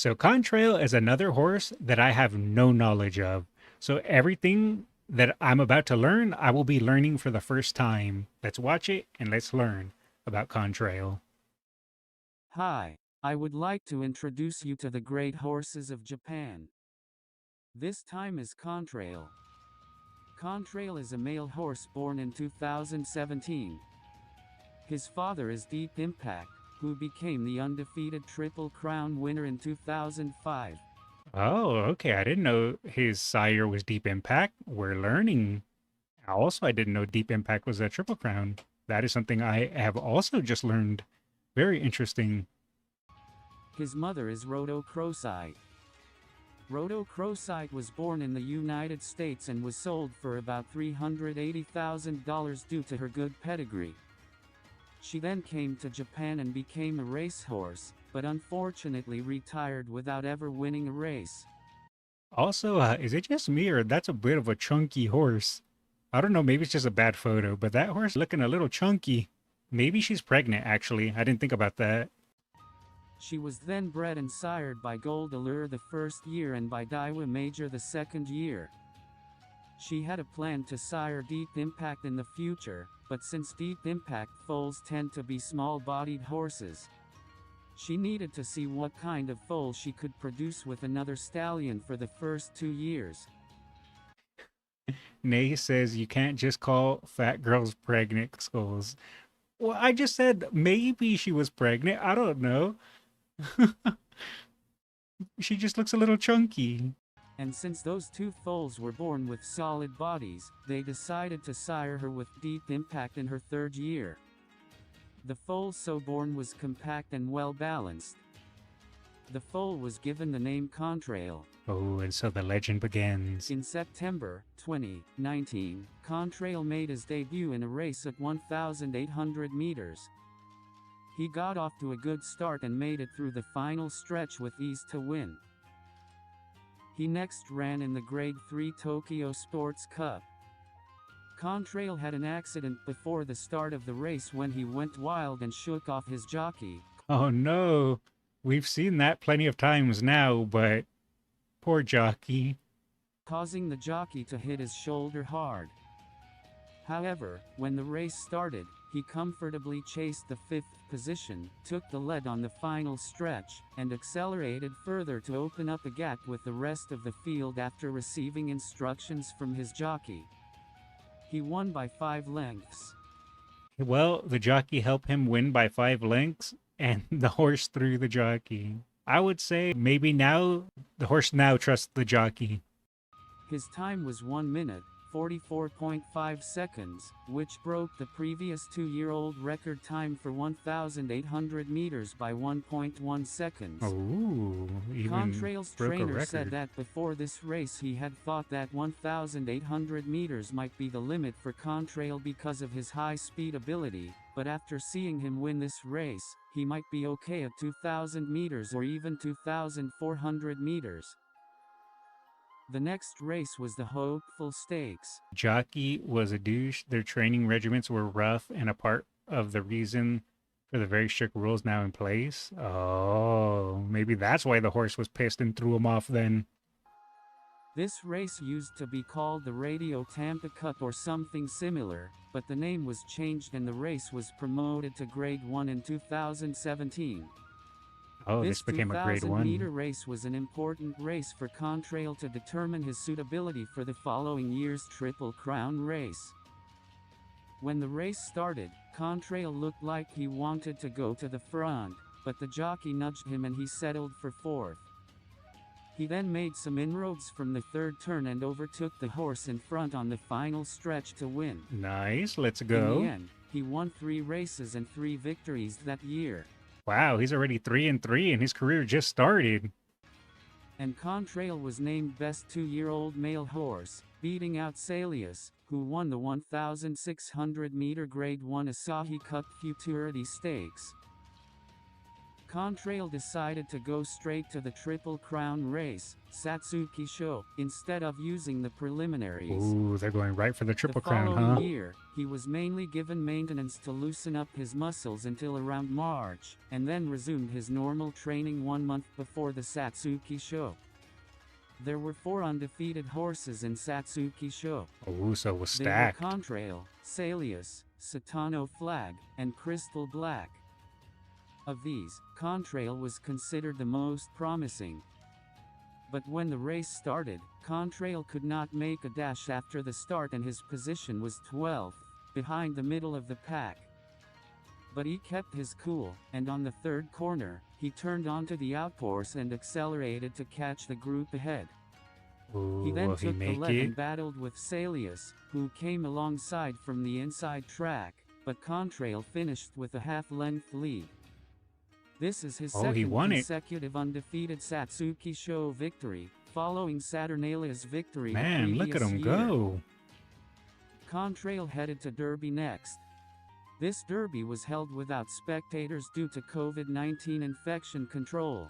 So Contrail is another horse that I have no knowledge of. So everything that I'm about to learn, I will be learning for the first time. Let's watch it and let's learn about Contrail. Hi, I would like to introduce you to the great horses of Japan. This time is Contrail. Contrail is a male horse born in 2017. His father is Deep Impact, who became the undefeated Triple Crown winner in 2005. Oh, okay. I didn't know his sire was Deep Impact. We're learning. Also, I didn't know Deep Impact was a Triple Crown. That is something I have also just learned. Very interesting. His mother is Rhodochrosite. Rhodochrosite was born in the United States and was sold for about $380,000 due to her good pedigree. She then came to Japan and became a racehorse, but unfortunately retired without ever winning a race. Also, is it just me or that's a bit of a chunky horse? I don't know, maybe it's just a bad photo, but that horse looking a little chunky. Maybe she's pregnant, actually. I didn't think about that. She was then bred and sired by Gold Allure the first year and by Daiwa Major the second year. She had a plan to sire Deep Impact in the future, but since Deep Impact foals tend to be small-bodied horses, she needed to see what kind of foal she could produce with another stallion for the first 2 years. Nay says you can't just call fat girls pregnant skulls. Well, I just said maybe she was pregnant. I don't know. She just looks a little chunky. And since those two foals were born with solid bodies, they decided to sire her with Deep Impact in her third year. The foal so born was compact and well balanced. The foal was given the name Contrail. Oh, and so the legend begins. In September 2019, Contrail made his debut in a race at 1,800 meters. He got off to a good start and made it through the final stretch with ease to win. He next ran in the Grade 3 Tokyo Sports Cup. Contrail had an accident before the start of the race when he went wild and shook off his jockey, Oh no. We've seen that plenty of times now, but poor jockey. causing the jockey to hit his shoulder hard. However, when the race started, he comfortably chased the fifth position, took the lead on the final stretch, and accelerated further to open up a gap with the rest of the field after receiving instructions from his jockey. He won by 5 lengths. Well, the jockey helped him win by 5 lengths, and the horse threw the jockey. I would say maybe now the horse now trusts the jockey. His time was 1 minute, 44.5 seconds, which broke the previous 2-year-old record time for 1,800 meters by 1.1 seconds. Oh, even Contrail's broke a trainer said record. that before this race he had thought that 1,800 meters might be the limit for Contrail because of his high speed ability, but after seeing him win this race, he might be okay at 2,000 meters or even 2,400 meters. The next race was the Hopeful Stakes. Jockey was a douche. Their training regiments were rough and a part of the reason for the very strict rules now in place. Oh, maybe that's why the horse was pissed and threw him off then. This race used to be called the Radio Tampa Cup or something similar, but the name was changed and the race was promoted to Grade 1 in 2017. Oh, This this became a grade 2,000-meter one. race was an important race for Contrail to determine his suitability for the following year's Triple Crown race. When the race started, Contrail looked like he wanted to go to the front, but the jockey nudged him and he settled for fourth. He then made some inroads from the third turn and overtook the horse in front on the final stretch to win. Nice, let's In the go. end, he won 3 races and 3 victories that year. Wow, he's already 3-3 and his career just started. And Contrail was named Best 2-year-old Male Horse, beating out Salius, who won the 1,600-meter Grade 1 Asahi Cup Futurity Stakes. Contrail decided to go straight to the Triple Crown race, Satsuki Show, instead of using the preliminaries. Ooh, they're going right for the The Triple Crown, following huh? year, he was mainly given maintenance to loosen up his muscles until around March, and then resumed his normal training 1 month before the Satsuki Show. There were 4 undefeated horses in Satsuki Show. Ooh, so it was They were stacked. Contrail, Salius, Satano Flag, and Crystal Black. Of these, Contrail was considered the most promising. But when the race started, Contrail could not make a dash after the start and his position was 12th, behind the middle of the pack. But he kept his cool, and on the 3rd corner, he turned onto the outcourse and accelerated to catch the group ahead. Ooh, He then will he took the make lead it? and battled with Salius, who came alongside from the inside track, but Contrail finished with a half-length lead. This is his Oh, he second won it. consecutive undefeated Satsuki Show victory, following Saturnalia's victory the Man, look at previous him year. go. Contrail headed to Derby next. This Derby was held without spectators due to COVID-19 infection control.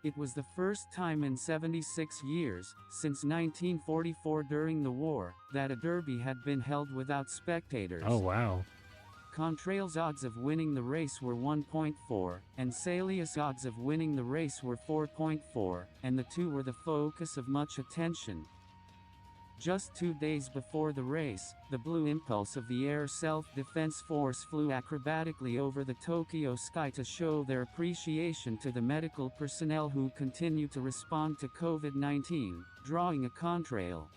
It was the first time in 76 years, since 1944 during the war, that a Derby had been held without spectators. Oh, wow. Contrail's odds of winning the race were 1.4, and Salius' odds of winning the race were 4.4, and the two were the focus of much attention. Just 2 days before the race, the Blue Impulse of the Air Self-Defense Force flew acrobatically over the Tokyo sky to show their appreciation to the medical personnel who continue to respond to COVID-19, drawing a contrail.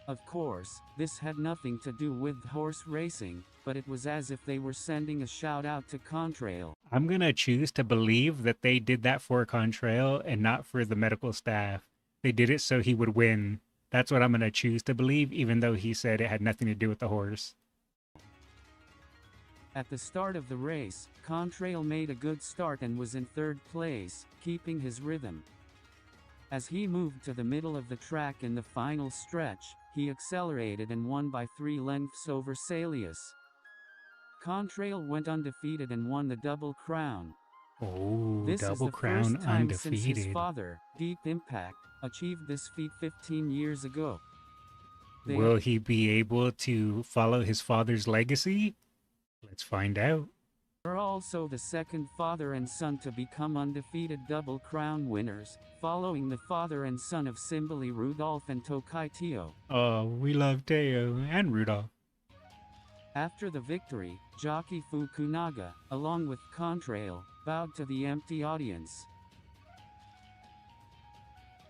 Of course, this had nothing to do with horse racing, but it was as if they were sending a shout-out to Contrail. I'm going to choose to believe that they did that for Contrail and not for the medical staff. They did it so he would win. That's what I'm going to choose to believe, even though he said it had nothing to do with the horse. At the start of the race, Contrail made a good start and was in 3rd place, keeping his rhythm. As he moved to the middle of the track in the final stretch, he accelerated and won by 3 lengths over Salius. Contrail went undefeated and won the Double Crown. Oh, This is Double the Crown first time since his undefeated. father, Deep Impact, achieved this feat 15 years ago. They Will he be able to follow his father's legacy? Let's find out. are also the second father and son to become undefeated Double Crown winners, following the father and son of Simbali Rudolph and Tokai Teo. Oh, we love Teo and Rudolph. After the victory, jockey Fukunaga, along with Contrail, bowed to the empty audience.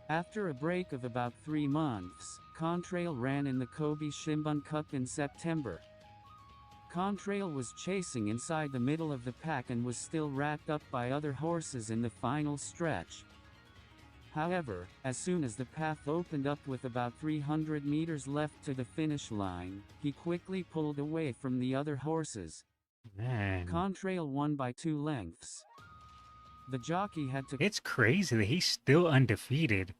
After a break of about 3 months, Contrail ran in the Kobe Shimbun Cup in September. Contrail was chasing inside the middle of the pack and was still wrapped up by other horses in the final stretch. However, as soon as the path opened up with about 300 meters left to the finish line, he quickly pulled away from the other horses. Man, Contrail won by 2 lengths. The jockey had to it's crazy that he's still undefeated.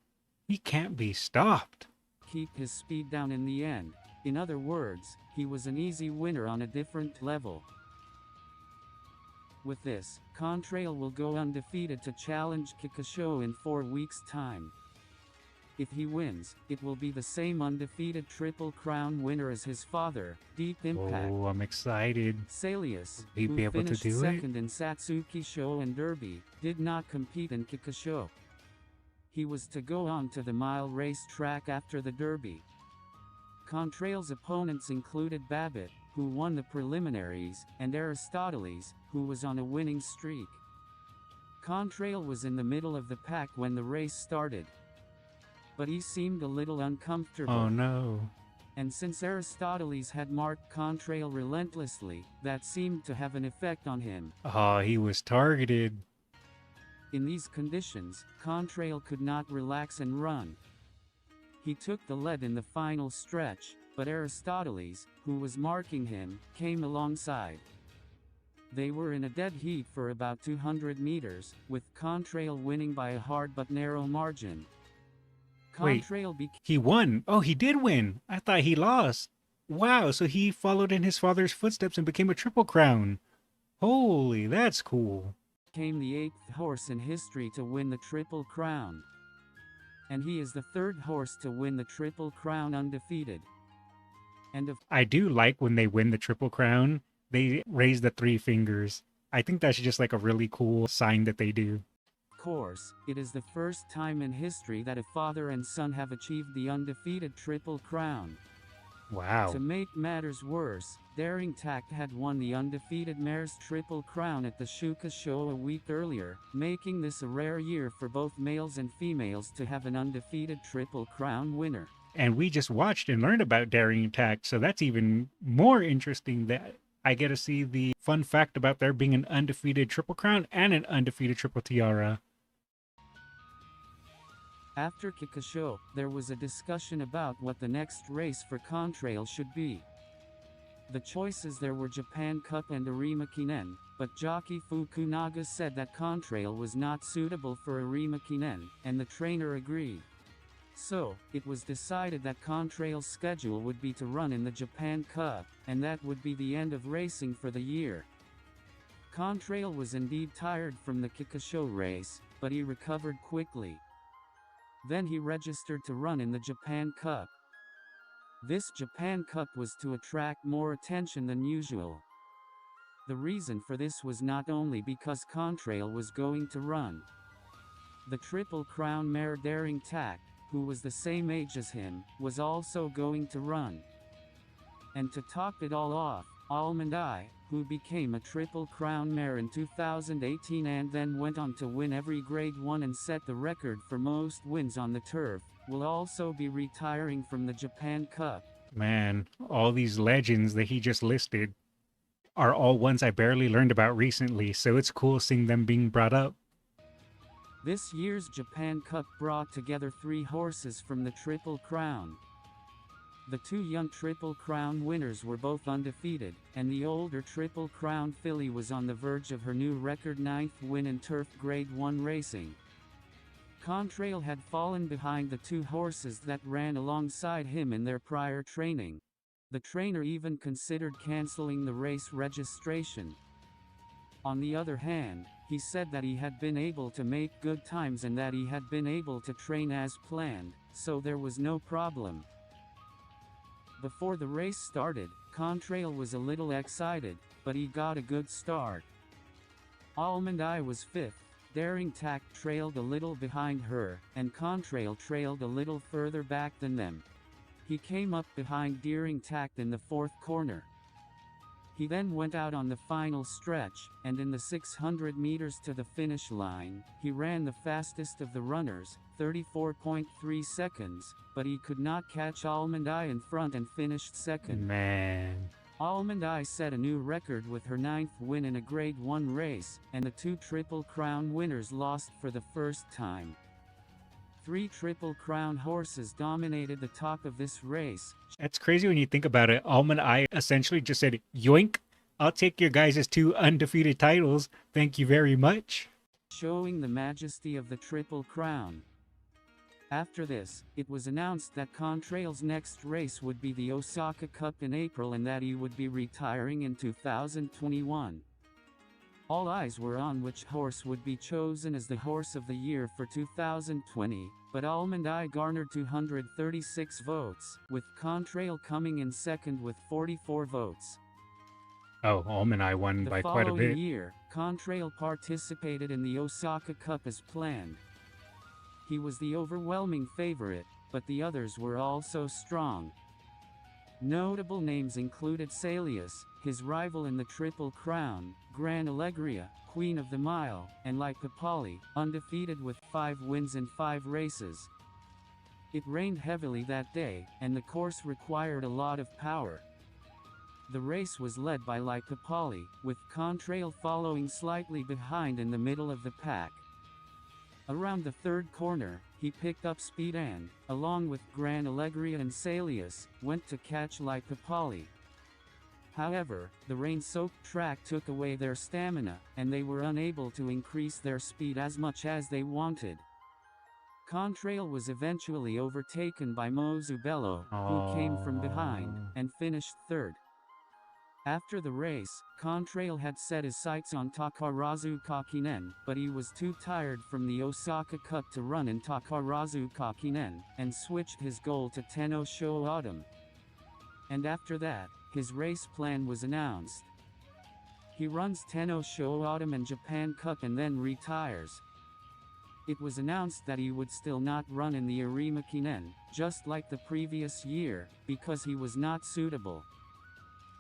He can't be stopped. keep his speed down in the end. In other words, he was an easy winner on a different level. With this, Contrail will go undefeated to challenge Kikasho in 4 weeks' time. If he wins, it will be the same undefeated Triple Crown winner as his father, Deep Impact. Oh, I'm excited. Salius, Will he who be able to finished do it? second in Satsuki Show and Derby, did not compete in Kikasho. He was to go on to the mile race track after the Derby. Contrail's opponents included Babbitt, who won the preliminaries, and Aristoteles, who was on a winning streak. Contrail was in the middle of the pack when the race started, but he seemed a little uncomfortable. Oh no. And since Aristoteles had marked Contrail relentlessly, that seemed to have an effect on him. Oh, he was targeted. In these conditions, Contrail could not relax and run. He took the lead in the final stretch, but Aristoteles, who was marking him, came alongside. They were in a dead heat for about 200 meters, with Contrail winning by a hard but narrow margin. Wait. Contrail became He won. Oh, he did win. I thought he lost. Wow, so he followed in his father's footsteps and became a Triple Crown. Holy, that's cool. became the 8th horse in history to win the Triple Crown. And he is the 3rd horse to win the Triple Crown undefeated. And of I do like when they win the Triple Crown, they raise the three fingers. I think that's just like a really cool sign that they do. course, it is the first time in history that a father and son have achieved the undefeated Triple Crown. Wow. To make matters worse, Daring Tact had won the undefeated mare's Triple Crown at the Shuka Show a week earlier, making this a rare year for both males and females to have an undefeated Triple Crown winner. And we just watched and learned about Daring Attack, so that's even more interesting that I get to see the fun fact about there being an undefeated Triple Crown and an undefeated Triple Tiara. After Kikasho, there was a discussion about what the next race for Contrail should be. The choices there were Japan Cup and Arima Kinen, but jockey Fukunaga said that Contrail was not suitable for Arima Kinen, and the trainer agreed. So, it was decided that Contrail's schedule would be to run in the Japan Cup, and that would be the end of racing for the year. Contrail was indeed tired from the Kikasho race, but he recovered quickly. Then he registered to run in the Japan Cup. This Japan Cup was to attract more attention than usual. The reason for this was not only because Contrail was going to run. The Triple Crown mare Daring Tact, who was the same age as him, was also going to run. And to top it all off, Almond Eye, who became a Triple Crown mare in 2018 and then went on to win every Grade 1 and set the record for most wins on the turf, will also be retiring from the Japan Cup. Man, all these legends that he just listed are all ones I barely learned about recently, so it's cool seeing them being brought up. This year's Japan Cup brought together 3 horses from the Triple Crown. The 2 young Triple Crown winners were both undefeated, and the older Triple Crown filly was on the verge of her new record 9th win in turf Grade 1 racing. Contrail had fallen behind the 2 horses that ran alongside him in their prior training. The trainer even considered cancelling the race registration. On the other hand, he said that he had been able to make good times and that he had been able to train as planned, so there was no problem. Before the race started, Contrail was a little excited, but he got a good start. Almond Eye was 5th, Daring Tact trailed a little behind her, and Contrail trailed a little further back than them. He came up behind Daring Tact in the 4th corner. He then went out on the final stretch, and in the 600 meters to the finish line, he ran the fastest of the runners, 34.3 seconds, but he could not catch Almond Eye in front and finished 2nd. Man. Almond Eye set a new record with her 9th win in a Grade 1 race, and the 2 Triple Crown winners lost for the first time. 3 Triple Crown horses dominated the top of this race. That's crazy when you think about it. Almond Eye essentially just said, yoink, I'll take your guys' 2 undefeated titles. Thank you very much. Showing the majesty of the Triple Crown. After this, it was announced that Contrail's next race would be the Osaka Cup in April and that he would be retiring in 2021. All eyes were on which horse would be chosen as the horse of the year for 2020, but Almond Eye garnered 236 votes, with Contrail coming in 2nd with 44 votes. Oh, Almond Eye won by quite a The bit. following year, Contrail participated in the Osaka Cup as planned. He was the overwhelming favorite, but the others were also strong. Notable names included Salius, his rival in the Triple Crown, Gran Allegria, Queen of the Mile, and Lipopoli, undefeated with 5 wins in 5 races. It rained heavily that day, and the course required a lot of power. The race was led by Lipopoli, with Contrail following slightly behind in the middle of the pack. Around the 3rd corner, he picked up speed and, along with Gran Allegria and Salius, went to catch Lipopoli. However, the rain-soaked track took away their stamina, and they were unable to increase their speed as much as they wanted. Contrail was eventually overtaken by Mo Zubello, who came from behind, and finished 3rd. After the race, Contrail had set his sights on Takarazu Kakinen, but he was too tired from the Osaka Cup to run in Takarazu Kakinen, and switched his goal to Tenno Sho Autumn. And after that, his race plan was announced. He runs Tenno Sho Autumn and Japan Cup and then retires. It was announced that he would still not run in the Arima Kinen, just like the previous year, because he was not suitable.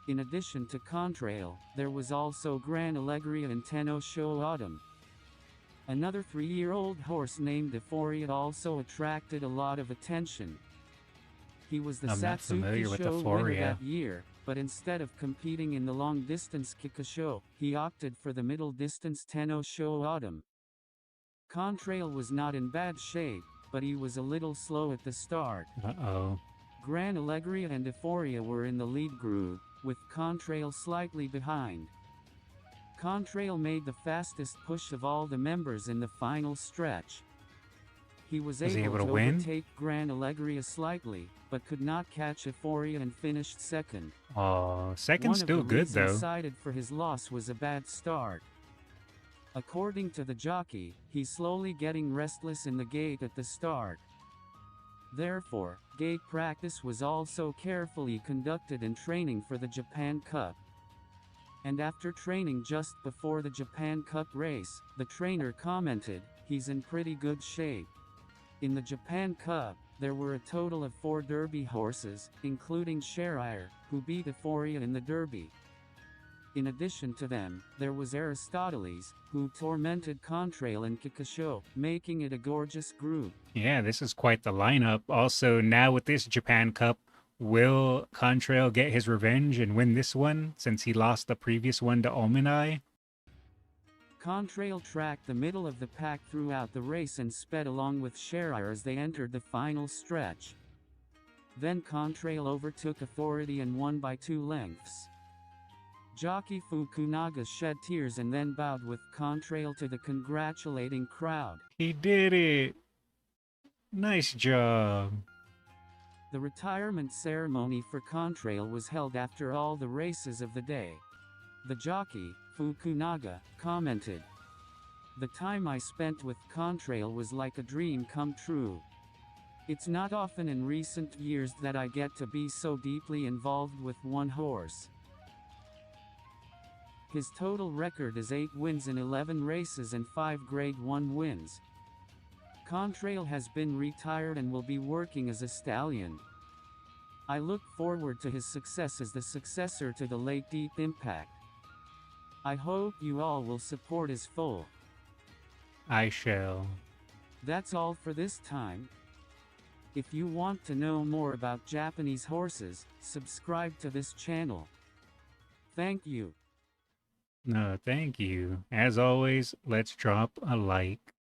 In addition to Contrail, there was also Gran Allegria and Tenno Sho Autumn. Another 3-year-old horse named Euphoria also attracted a lot of attention. He was the I'm not Satsuki familiar with Show winner Euphoria. that year, but instead of competing in the long-distance Kikasho, he opted for the middle-distance Tenno Sho Autumn. Contrail was not in bad shape, but he was a little slow at the start. Uh-oh. Gran Allegria and Euphoria were in the lead group, with Contrail slightly behind. Contrail made the fastest push of all the members in the final stretch. He was Was he able able to to win? overtake Gran Allegria slightly, but could not catch Euphoria and finished second. Oh, second's One of still the good reasons though. cited for his loss was a bad start. According to the jockey, he's slowly getting restless in the gate at the start. Therefore, gate practice was also carefully conducted in training for the Japan Cup. And after training just before the Japan Cup race, the trainer commented, he's in pretty good shape. In the Japan Cup, there were a total of 4 Derby horses, including Sherier, who beat Euphoria in the Derby. In addition to them, there was Aristoteles, who tormented Contrail and Kikasho, making it a gorgeous group. Yeah, this is quite the lineup. Also, now with this Japan Cup, will Contrail get his revenge and win this one since he lost the previous one to Omenai? Contrail tracked the middle of the pack throughout the race and sped along with Sherier as they entered the final stretch. Then Contrail overtook authority and won by 2 lengths. Jockey Fukunaga shed tears and then bowed with Contrail to the congratulating crowd. He did it! Nice job! The retirement ceremony for Contrail was held after all the races of the day. The jockey, Fukunaga, commented, "The time I spent with Contrail was like a dream come true. It's not often in recent years that I get to be so deeply involved with one horse." His total record is 8 wins in 11 races and 5 Grade 1 wins. Contrail has been retired and will be working as a stallion. I look forward to his success as the successor to the late Deep Impact. I hope you all will support his foal. I shall. That's all for this time. If you want to know more about Japanese horses, subscribe to this channel. Thank you. No, thank you. As always, let's drop a like.